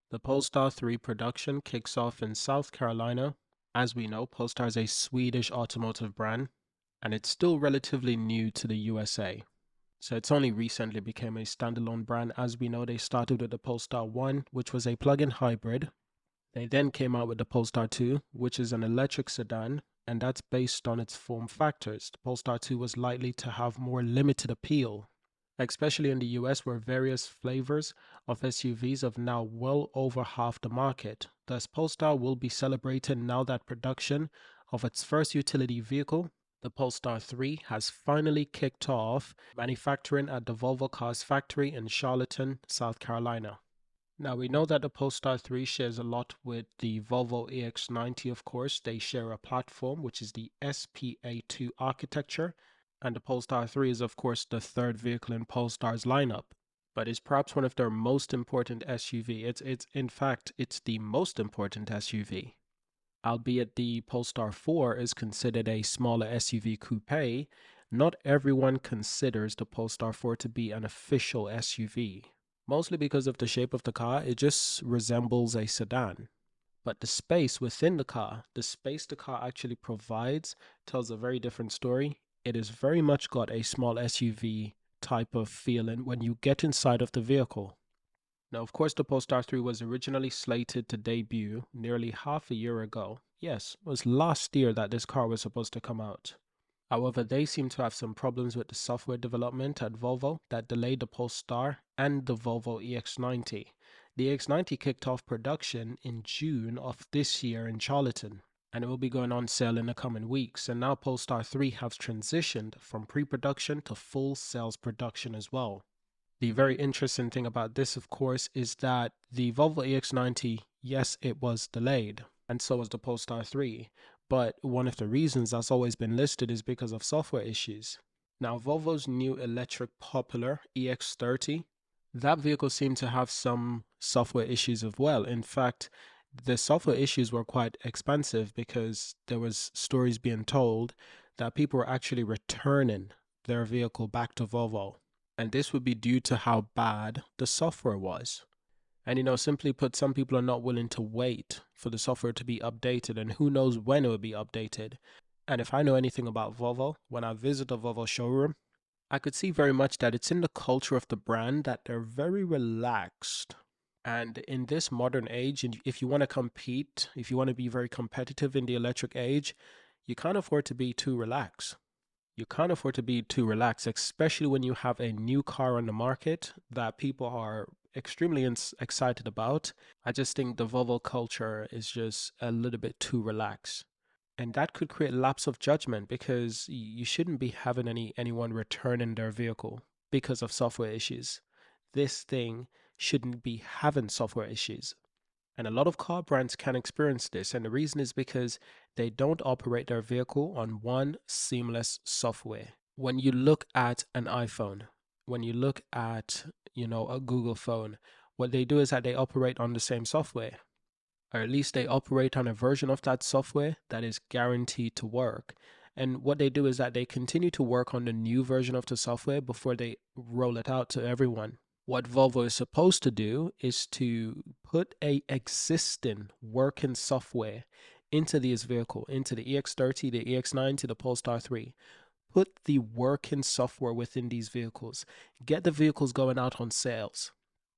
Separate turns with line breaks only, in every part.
The Polestar 3 production kicks off in South Carolina. As we know, Polestar is a Swedish automotive brand, and it's still relatively new to the USA. So it's only recently became a standalone brand. As we know, they started with the Polestar 1, which was a plug-in hybrid. They then came out with the Polestar 2, which is an electric sedan, and that's based on its form factors. The Polestar 2 was likely to have more limited appeal, especially in the US, where various flavors of SUVs have now well over half the market. Thus, Polestar will be celebrating now that production of its first utility vehicle, the Polestar 3, has finally kicked off manufacturing at the Volvo Cars factory in Charlottesville, South Carolina. Now, we know that the Polestar 3 shares a lot with the Volvo EX90, of course. They share a platform, which is the SPA2 architecture, and the Polestar 3 is, of course, the third vehicle in Polestar's lineup, but is perhaps one of their most important SUV. In fact, it's the most important SUV. Albeit the Polestar 4 is considered a smaller SUV coupe, not everyone considers the Polestar 4 to be an official SUV. Mostly because of the shape of the car, it just resembles a sedan. But the space within the car, the space the car actually provides, tells a very different story. It has very much got a small SUV type of feeling when you get inside of the vehicle. Now, of course, the Polestar 3 was originally slated to debut nearly half a year ago. Yes, it was last year that this car was supposed to come out. However, they seem to have some problems with the software development at Volvo that delayed the Polestar and the Volvo EX90. The EX90 kicked off production in June of this year in Charlottesville, and it will be going on sale in the coming weeks. And now Polestar 3 has transitioned from pre-production to full sales production as well. The very interesting thing about this, of course, is that the Volvo EX90, yes, it was delayed, and so was the Polestar 3. But one of the reasons that's always been listed is because of software issues. Now, Volvo's new electric popular EX30, that vehicle seemed to have some software issues as well. In fact, the software issues were quite expensive because there was stories being told that people were actually returning their vehicle back to Volvo. And this would be due to how bad the software was. And simply put, some people are not willing to wait for the software to be updated, and who knows when it will be updated. And if I know anything about Volvo, when I visit a Volvo showroom, I could see very much that it's in the culture of the brand that they're very relaxed. And in this modern age, if you want to compete, if you want to be very competitive in the electric age, you can't afford to be too relaxed. You can't afford to be too relaxed, especially when you have a new car on the market that people are extremely excited about. I just think the Volvo culture is just a little bit too relaxed. And that could create lapse of judgment because you shouldn't be having anyone returning their vehicle because of software issues. This thing shouldn't be having software issues. And a lot of car brands can experience this. And the reason is because they don't operate their vehicle on one seamless software. When you look at an iPhone, when you look at, a Google phone, what they do is that they operate on the same software, or at least they operate on a version of that software that is guaranteed to work. And what they do is that they continue to work on the new version of the software before they roll it out to everyone. What Volvo is supposed to do is to put a existing working software into this vehicle, into the EX30, the EX90, the Polestar 3. Put the working software within these vehicles. Get the vehicles going out on sales.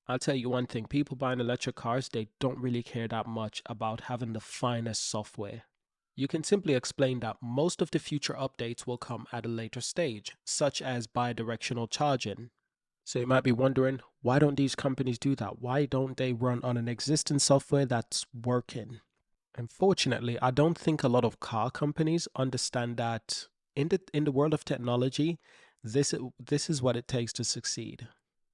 I'll tell you one thing, people buying electric cars, they don't really care that much about having the finest software. You can simply explain that most of the future updates will come at a later stage, such as bi-directional charging. So you might be wondering, why don't these companies do that? Why don't they run on an existing software that's working? Unfortunately, I don't think a lot of car companies understand that in the world of technology, this is what it takes to succeed.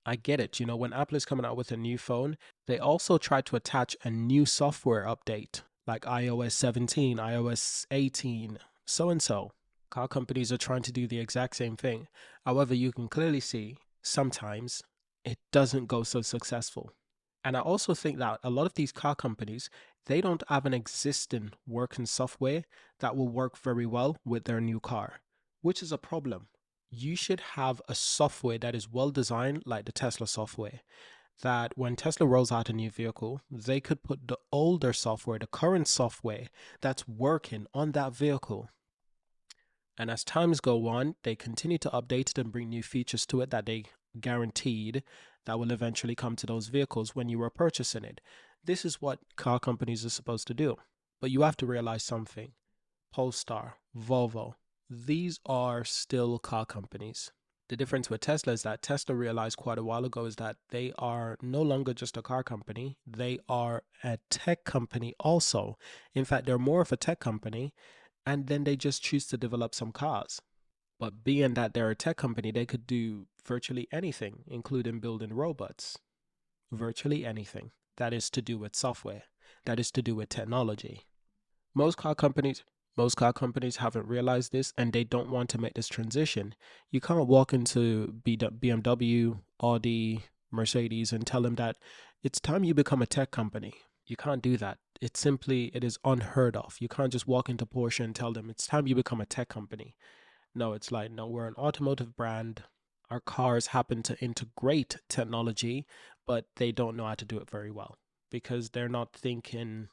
I get it. When Apple is coming out with a new phone, they also try to attach a new software update like iOS 17, iOS 18, so and so. Car companies are trying to do the exact same thing. However, you can clearly see sometimes it doesn't go so successful. And I also think that a lot of these car companies, they don't have an existing working software that will work very well with their new car, which is a problem. You should have a software that is well designed like the Tesla software. that when Tesla rolls out a new vehicle, they could put the older software, the current software that's working on that vehicle. And as times go on, they continue to update it and bring new features to it that they guaranteed that will eventually come to those vehicles when you are purchasing it. This is what car companies are supposed to do. But you have to realize something. Polestar, Volvo, these are still car companies. The difference with Tesla is that Tesla realized quite a while ago is that they are no longer just a car company, they are a tech company also. In fact, they're more of a tech company, and then they just choose to develop some cars. But being that they're a tech company, they could do virtually anything, including building robots. Virtually anything that is to do with software, that is to do with technology. Most car companies most car companies haven't realized this and they don't want to make this transition. You can't walk into BMW, Audi, Mercedes and tell them that it's time you become a tech company. You can't do that. It is unheard of. You can't just walk into Porsche and tell them it's time you become a tech company. No, it's like, no, we're an automotive brand. Our cars happen to integrate technology, but they don't know how to do it very well because they're not thinking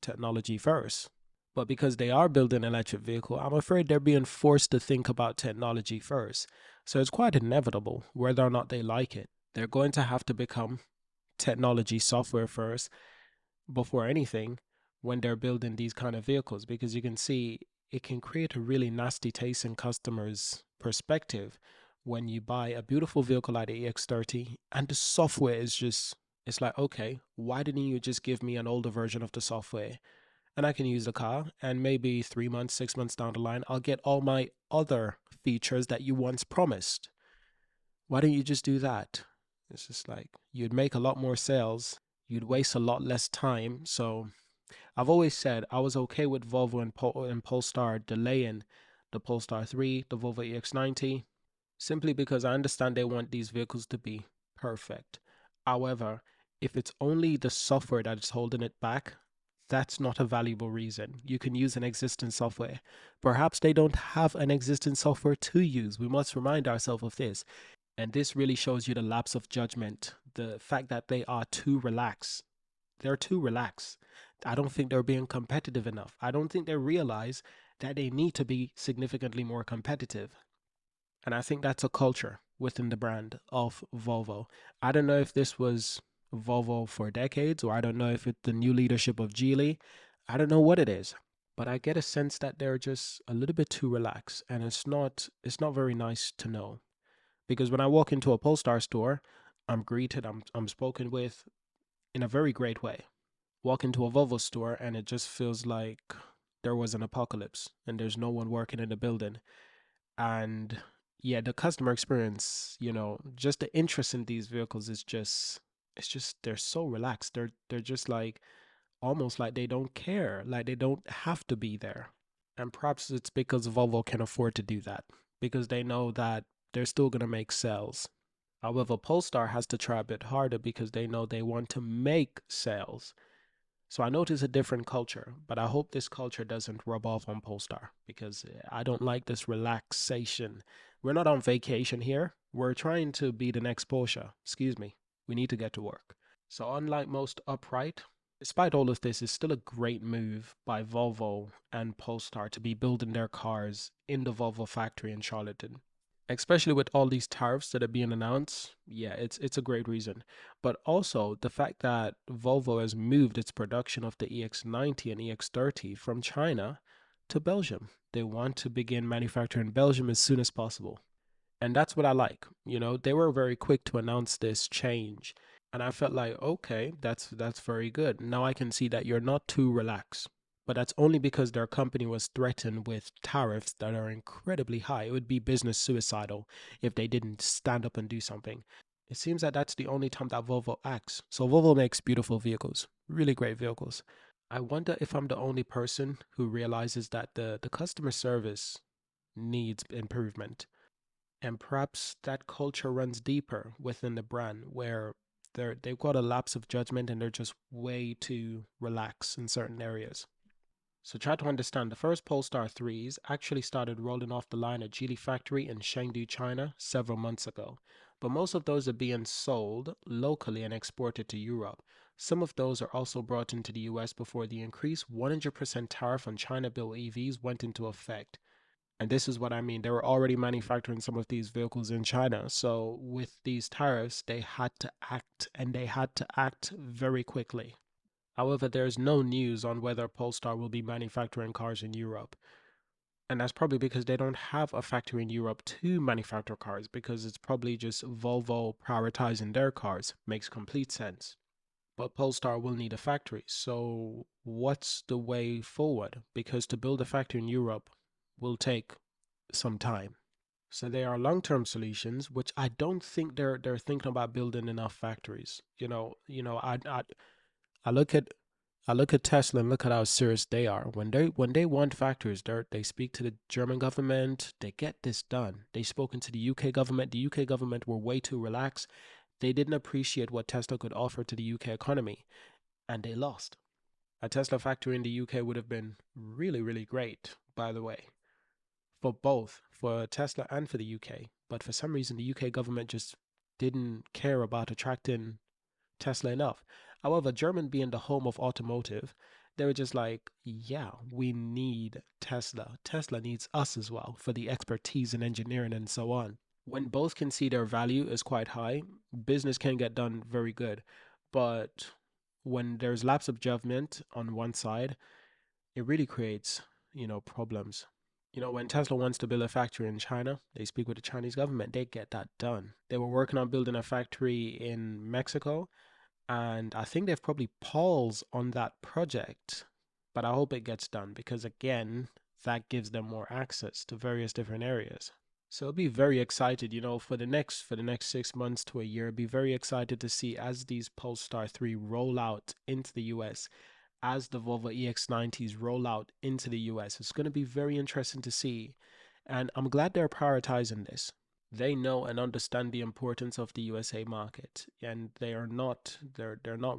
technology first. But because they are building an electric vehicle, I'm afraid they're being forced to think about technology first. So it's quite inevitable, whether or not they like it. They're going to have to become technology software first before anything when they're building these kind of vehicles, because you can see it can create a really nasty taste in customers' perspective when you buy a beautiful vehicle like the EX30 and the software is just, it's like, okay, why didn't you just give me an older version of the software and I can use the car, and maybe 3 months, 6 months down the line, I'll get all my other features that you once promised. Why don't you just do that? It's just like you'd make a lot more sales, you'd waste a lot less time. So I've always said I was okay with Volvo and Polestar delaying the Polestar 3, the Volvo EX90, simply because I understand they want these vehicles to be perfect. However, if it's only the software that is holding it back, that's not a valuable reason. You can use an existing software. Perhaps they don't have an existing software to use. We must remind ourselves of this. And this really shows you the lapse of judgment, the fact that they are too relaxed. They're too relaxed. I don't think they're being competitive enough. I don't think they realize that they need to be significantly more competitive. And I think that's a culture within the brand of Volvo. I don't know if this was Volvo for decades, or I don't know if it's the new leadership of Geely. I don't know what it is, but I get a sense that they're just a little bit too relaxed, and it's not very nice to know. Because when I walk into a Polestar store, I'm greeted, I'm spoken with in a very great way. Walk into a Volvo store and it just feels like there was an apocalypse and there's no one working in the building. And yeah, the customer experience, just the interest in these vehicles is just, it's just they're so relaxed. They're just like almost like they don't care, like they don't have to be there. And perhaps it's because Volvo can afford to do that because they know that they're still going to make sales. However, Polestar has to try a bit harder because they know they want to make sales. So I notice a different culture, but I hope this culture doesn't rub off on Polestar because I don't like this relaxation. We're not on vacation here. We're trying to be the next Porsche. Excuse me. We need to get to work. So unlike most upright, despite all of this, it's still a great move by Volvo and Polestar to be building their cars in the Volvo factory in Charlottetown, especially with all these tariffs that are being announced. Yeah, it's a great reason. But also the fact that Volvo has moved its production of the EX90 and EX30 from China to Belgium. They want to begin manufacturing in Belgium as soon as possible. And that's what I like. They were very quick to announce this change. And I felt like, okay, that's very good. Now I can see that you're not too relaxed. But that's only because their company was threatened with tariffs that are incredibly high. It would be business suicidal if they didn't stand up and do something. It seems that that's the only time that Volvo acts. So Volvo makes beautiful vehicles, really great vehicles. I wonder if I'm the only person who realizes that the customer service needs improvement. And perhaps that culture runs deeper within the brand where they've got a lapse of judgment and they're just way too relaxed in certain areas. So try to understand, the first Polestar 3s actually started rolling off the line at Geely factory in Chengdu, China several months ago. but most of those are being sold locally and exported to Europe. Some of those are also brought into the US before the increased 100% tariff on China-built EVs went into effect. And this is what I mean. They were already manufacturing some of these vehicles in China. So with these tariffs, they had to act, and they had to act very quickly. However, there's no news on whether Polestar will be manufacturing cars in Europe. And that's probably because they don't have a factory in Europe to manufacture cars, because it's probably just Volvo prioritizing their cars. Makes complete sense. But Polestar will need a factory. So what's the way forward? Because to build a factory in Europe will take some time. So they are long-term solutions, which I don't think they're thinking about building enough factories. I look at I look at Tesla and look at how serious they are. When they want factories, they speak to the German government. They get this done. They've spoken to the UK government. The UK government were way too relaxed. They didn't appreciate what Tesla could offer to the UK economy, and they lost. A Tesla factory in the UK would have been really, really great, by the way, for both, for Tesla and for the UK. But for some reason, the UK government just didn't care about attracting Tesla enough. However, Germany being the home of automotive, they were just like, yeah, we need Tesla. Tesla needs us as well for the expertise in engineering and so on. When both can see their value is quite high, business can get done very good. But when there's lapse of judgment on one side, it really creates, problems. When Tesla wants to build a factory in China, they speak with the Chinese government, they get that done. They were working on building a factory in Mexico, and I think they've probably paused on that project, but I hope it gets done because, again, that gives them more access to various different areas. So I'll be very excited, for the next 6 months to a year. Be very excited to see as these Polestar 3 roll out into the US, as the Volvo EX90s roll out into the US. It's going to be very interesting to see. And I'm glad they're prioritizing this. They know and understand the importance of the USA market, and they're not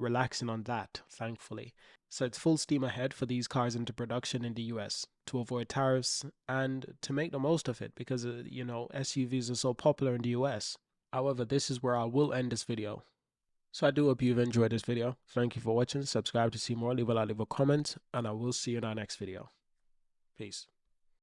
relaxing on that, thankfully. So it's full steam ahead for these cars into production in the US to avoid tariffs and to make the most of it because SUVs are so popular in the US. However, this is where I will end this video. So I do hope you've enjoyed this video. Thank you for watching. Subscribe to see more. Leave a comment, and I will see you in our next video. Peace.